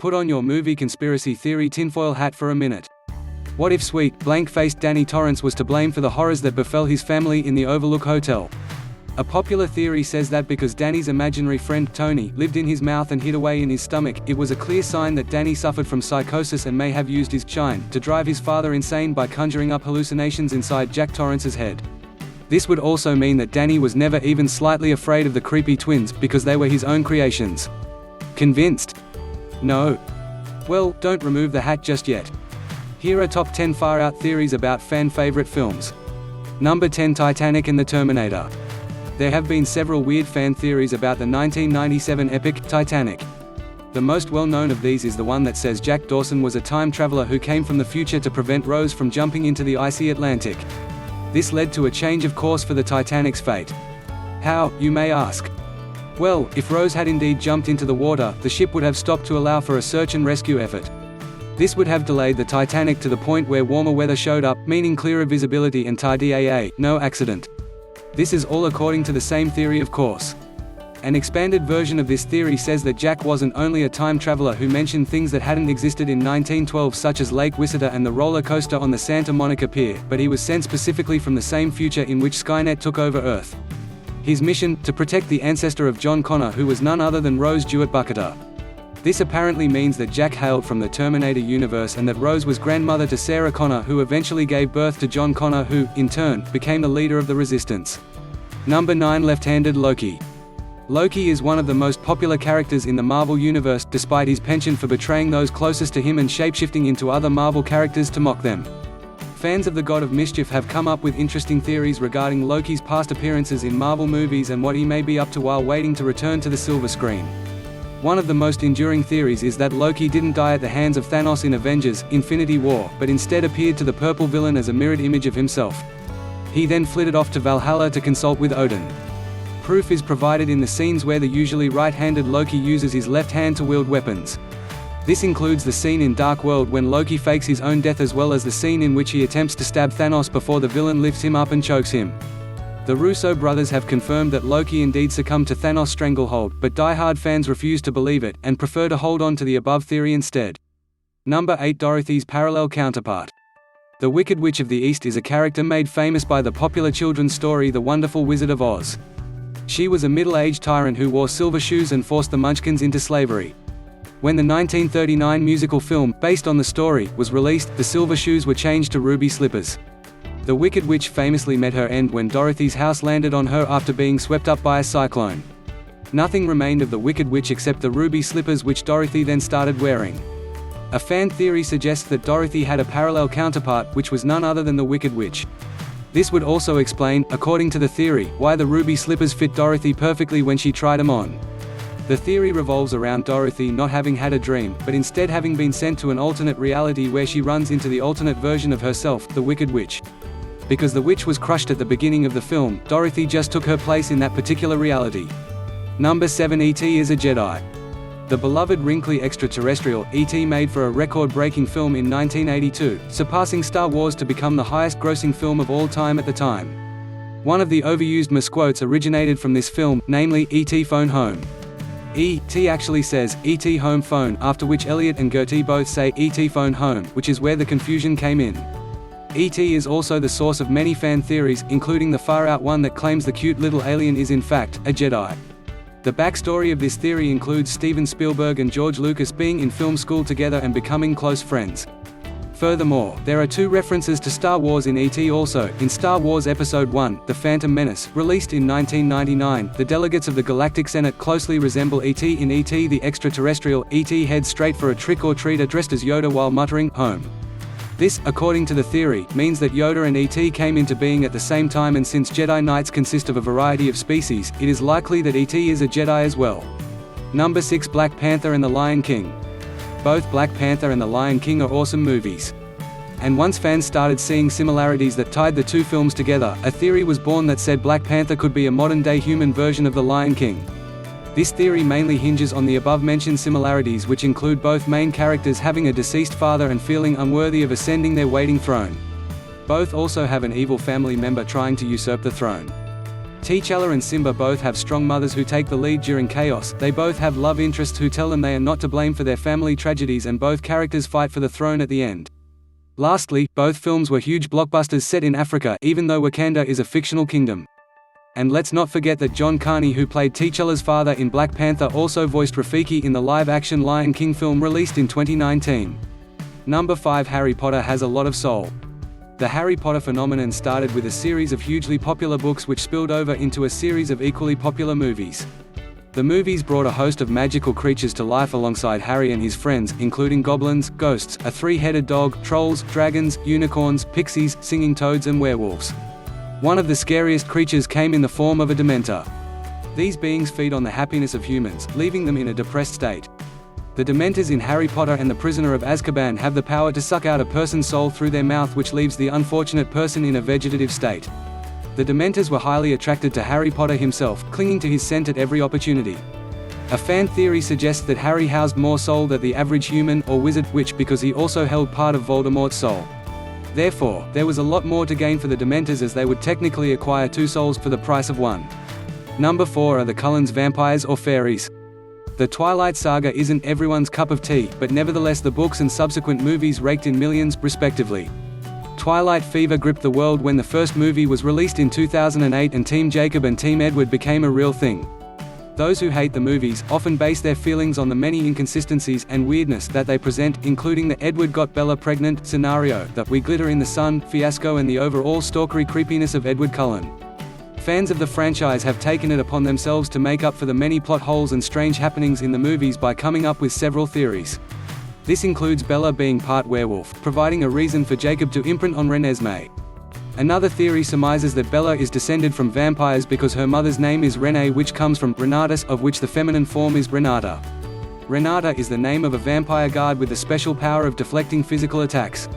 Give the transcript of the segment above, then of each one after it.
Put on your movie conspiracy theory tinfoil hat for a minute. What if sweet, blank-faced Danny Torrance was to blame for the horrors that befell his family in the Overlook Hotel? A popular theory says that because Danny's imaginary friend, Tony, lived in his mouth and hid away in his stomach, it was a clear sign that Danny suffered from psychosis and may have used his shine to drive his father insane by conjuring up hallucinations inside Jack Torrance's head. This would also mean that Danny was never even slightly afraid of the creepy twins, because they were his own creations. Convinced? No? Well, don't remove the hat just yet. Here are top 10 far-out theories about fan-favorite films. Number 10. Titanic and the Terminator. There have been several weird fan theories about the 1997 epic, Titanic. The most well-known of these is the one that says Jack Dawson was a time traveler who came from the future to prevent Rose from jumping into the icy Atlantic. This led to a change of course for the Titanic's fate. How, you may ask? Well, if Rose had indeed jumped into the water, the ship would have stopped to allow for a search and rescue effort. This would have delayed the Titanic to the point where warmer weather showed up, meaning clearer visibility and TDAA, no accident. This is all according to the same theory, of course. An expanded version of this theory says that Jack wasn't only a time traveler who mentioned things that hadn't existed in 1912 such as Lake Wissita and the roller coaster on the Santa Monica Pier, but he was sent specifically from the same future in which Skynet took over Earth. His mission, to protect the ancestor of John Connor, who was none other than Rose Jewett-Bucketer. This apparently means that Jack hailed from the Terminator universe and that Rose was grandmother to Sarah Connor, who eventually gave birth to John Connor, who, in turn, became the leader of the Resistance. Number 9. Left-handed Loki. Loki is one of the most popular characters in the Marvel Universe, despite his penchant for betraying those closest to him and shapeshifting into other Marvel characters to mock them. Fans of the God of Mischief have come up with interesting theories regarding Loki's past appearances in Marvel movies and what he may be up to while waiting to return to the silver screen. One of the most enduring theories is that Loki didn't die at the hands of Thanos in Avengers: Infinity War, but instead appeared to the purple villain as a mirrored image of himself. He then flitted off to Valhalla to consult with Odin. Proof is provided in the scenes where the usually right-handed Loki uses his left hand to wield weapons. This includes the scene in Dark World when Loki fakes his own death, as well as the scene in which he attempts to stab Thanos before the villain lifts him up and chokes him. The Russo brothers have confirmed that Loki indeed succumbed to Thanos' stranglehold, but die-hard fans refuse to believe it, and prefer to hold on to the above theory instead. Number 8. Dorothy's parallel counterpart. The Wicked Witch of the East is a character made famous by the popular children's story The Wonderful Wizard of Oz. She was a middle-aged tyrant who wore silver shoes and forced the Munchkins into slavery. When the 1939 musical film, based on the story, was released, the silver shoes were changed to ruby slippers. The Wicked Witch famously met her end when Dorothy's house landed on her after being swept up by a cyclone. Nothing remained of the Wicked Witch except the ruby slippers, which Dorothy then started wearing. A fan theory suggests that Dorothy had a parallel counterpart, which was none other than the Wicked Witch. This would also explain, according to the theory, why the ruby slippers fit Dorothy perfectly when she tried them on. The theory revolves around Dorothy not having had a dream, but instead having been sent to an alternate reality where she runs into the alternate version of herself, the Wicked Witch. Because the witch was crushed at the beginning of the film, Dorothy just took her place in that particular reality. Number 7. E.T. is a Jedi. The beloved wrinkly extraterrestrial, E.T. made for a record-breaking film in 1982, surpassing Star Wars to become the highest-grossing film of all time at the time. One of the overused misquotes originated from this film, namely, E.T. phone home. E.T. actually says, E.T. home phone, after which Elliot and Gertie both say, E.T. phone home, which is where the confusion came in. E.T. is also the source of many fan theories, including the far-out one that claims the cute little alien is in fact, a Jedi. The backstory of this theory includes Steven Spielberg and George Lucas being in film school together and becoming close friends. Furthermore, there are 2 references to Star Wars in E.T. also. In Star Wars Episode I, The Phantom Menace, released in 1999, the delegates of the Galactic Senate closely resemble E.T. In E.T. the Extraterrestrial. E.T. heads straight for a trick-or-treater dressed as Yoda while muttering, "home." This, according to the theory, means that Yoda and E.T. came into being at the same time, and since Jedi Knights consist of a variety of species, it is likely that E.T. is a Jedi as well. Number 6. Black Panther and the Lion King. Both Black Panther and the Lion King are awesome movies. And once fans started seeing similarities that tied the 2 films together, a theory was born that said Black Panther could be a modern-day human version of the Lion King. This theory mainly hinges on the above-mentioned similarities, which include both main characters having a deceased father and feeling unworthy of ascending their waiting throne. Both also have an evil family member trying to usurp the throne. T'Challa and Simba both have strong mothers who take the lead during chaos. They both have love interests who tell them they are not to blame for their family tragedies, and both characters fight for the throne at the end. Lastly, both films were huge blockbusters set in Africa, even though Wakanda is a fictional kingdom. And let's not forget that John Carney, who played T'Challa's father in Black Panther, also voiced Rafiki in the live-action Lion King film released in 2019. Number 5. Harry Potter has a lot of soul. The Harry Potter phenomenon started with a series of hugely popular books which spilled over into a series of equally popular movies. The movies brought a host of magical creatures to life alongside Harry and his friends, including goblins, ghosts, a three-headed dog, trolls, dragons, unicorns, pixies, singing toads and werewolves. One of the scariest creatures came in the form of a Dementor. These beings feed on the happiness of humans, leaving them in a depressed state. The Dementors in Harry Potter and the Prisoner of Azkaban have the power to suck out a person's soul through their mouth, which leaves the unfortunate person in a vegetative state. The Dementors were highly attracted to Harry Potter himself, clinging to his scent at every opportunity. A fan theory suggests that Harry housed more soul than the average human or wizard witch because he also held part of Voldemort's soul. Therefore, there was a lot more to gain for the Dementors, as they would technically acquire 2 souls for the price of 1. Number 4 are the Cullens, vampires or fairies. The Twilight Saga isn't everyone's cup of tea, but nevertheless the books and subsequent movies raked in millions, respectively. Twilight fever gripped the world when the first movie was released in 2008 and Team Jacob and Team Edward became a real thing. Those who hate the movies often base their feelings on the many inconsistencies and weirdness that they present, including the Edward got Bella pregnant scenario, the we glitter in the sun fiasco, and the overall stalkery creepiness of Edward Cullen. Fans of the franchise have taken it upon themselves to make up for the many plot holes and strange happenings in the movies by coming up with several theories. This includes Bella being part werewolf, providing a reason for Jacob to imprint on Renesmee. Another theory surmises that Bella is descended from vampires because her mother's name is Renee, which comes from Renatus, of which the feminine form is Renata. Renata is the name of a vampire guard with the special power of deflecting physical attacks.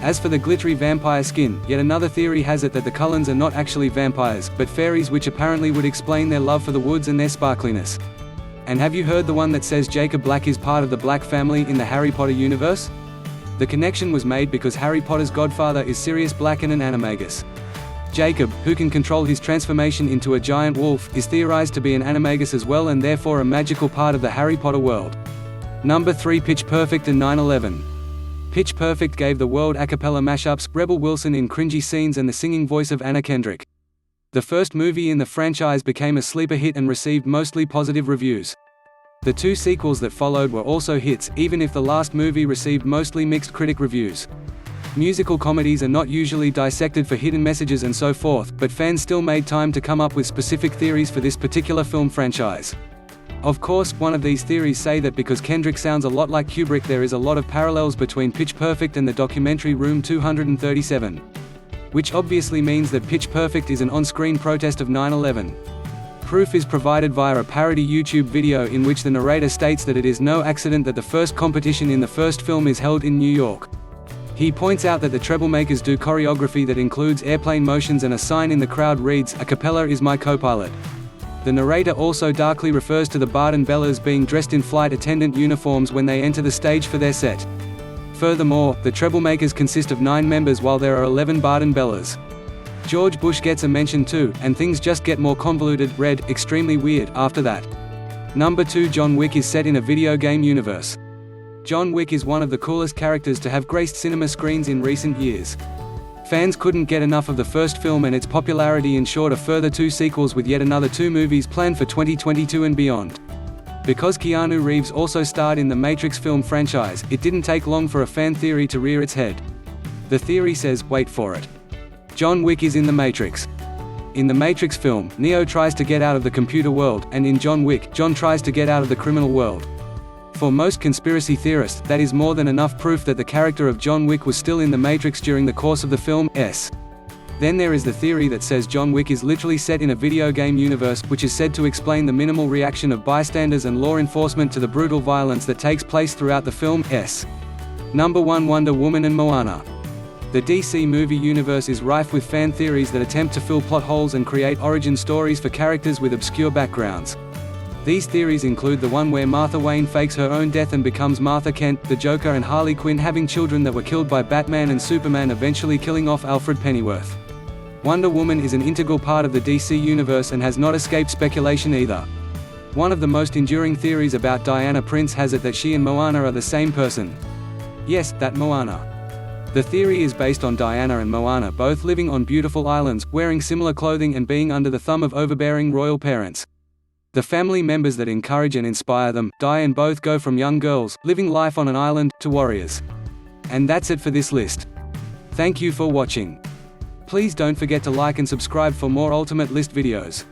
As for the glittery vampire skin, yet another theory has it that the Cullens are not actually vampires, but fairies, which apparently would explain their love for the woods and their sparkliness. And have you heard the one that says Jacob Black is part of the Black family in the Harry Potter universe? The connection was made because Harry Potter's godfather is Sirius Black and an animagus. Jacob, who can control his transformation into a giant wolf, is theorized to be an animagus as well, and therefore a magical part of the Harry Potter world. Number 3. Pitch Perfect and 9/11. Pitch Perfect gave the world a cappella mashups, Rebel Wilson in cringy scenes and the singing voice of Anna Kendrick. The first movie in the franchise became a sleeper hit and received mostly positive reviews. The 2 sequels that followed were also hits, even if the last movie received mostly mixed critic reviews. Musical comedies are not usually dissected for hidden messages and so forth, but fans still made time to come up with specific theories for this particular film franchise. Of course, one of these theories say that because Kendrick sounds a lot like Kubrick, there is a lot of parallels between Pitch Perfect and the documentary Room 237. Which obviously means that Pitch Perfect is an on-screen protest of 9/11. Proof is provided via a parody YouTube video in which the narrator states that it is no accident that the first competition in the first film is held in New York. He points out that the Treblemakers do choreography that includes airplane motions, and a sign in the crowd reads, "A cappella is my co-pilot." The narrator also darkly refers to the Bard and Bellas being dressed in flight attendant uniforms when they enter the stage for their set. Furthermore, the Treblemakers consist of 9 members while there are 11 Bard and Bellas. George Bush gets a mention too, and things just get more convoluted, red, extremely weird, after that. Number 2. John Wick is set in a video game universe. John Wick is one of the coolest characters to have graced cinema screens in recent years. Fans couldn't get enough of the first film, and its popularity ensured a further 2 sequels with yet another 2 movies planned for 2022 and beyond. Because Keanu Reeves also starred in the Matrix film franchise, it didn't take long for a fan theory to rear its head. The theory says, wait for it, John Wick is in the Matrix. In the Matrix film, Neo tries to get out of the computer world, and in John Wick, John tries to get out of the criminal world. For most conspiracy theorists, that is more than enough proof that the character of John Wick was still in the Matrix during the course of the film. Then there is the theory that says John Wick is literally set in a video game universe, which is said to explain the minimal reaction of bystanders and law enforcement to the brutal violence that takes place throughout the film. Number 1. Wonder Woman and Moana. The DC movie universe is rife with fan theories that attempt to fill plot holes and create origin stories for characters with obscure backgrounds. These theories include the one where Martha Wayne fakes her own death and becomes Martha Kent, the Joker and Harley Quinn having children that were killed by Batman, and Superman eventually killing off Alfred Pennyworth. Wonder Woman is an integral part of the DC universe and has not escaped speculation either. One of the most enduring theories about Diana Prince has it that she and Moana are the same person. Yes, that Moana. The theory is based on Diana and Moana both living on beautiful islands, wearing similar clothing and being under the thumb of overbearing royal parents. The family members that encourage and inspire them die, and both go from young girls, living life on an island, to warriors. And that's it for this list. Thank you for watching. Please don't forget to like and subscribe for more Ultimate List videos.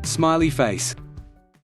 Smiley face.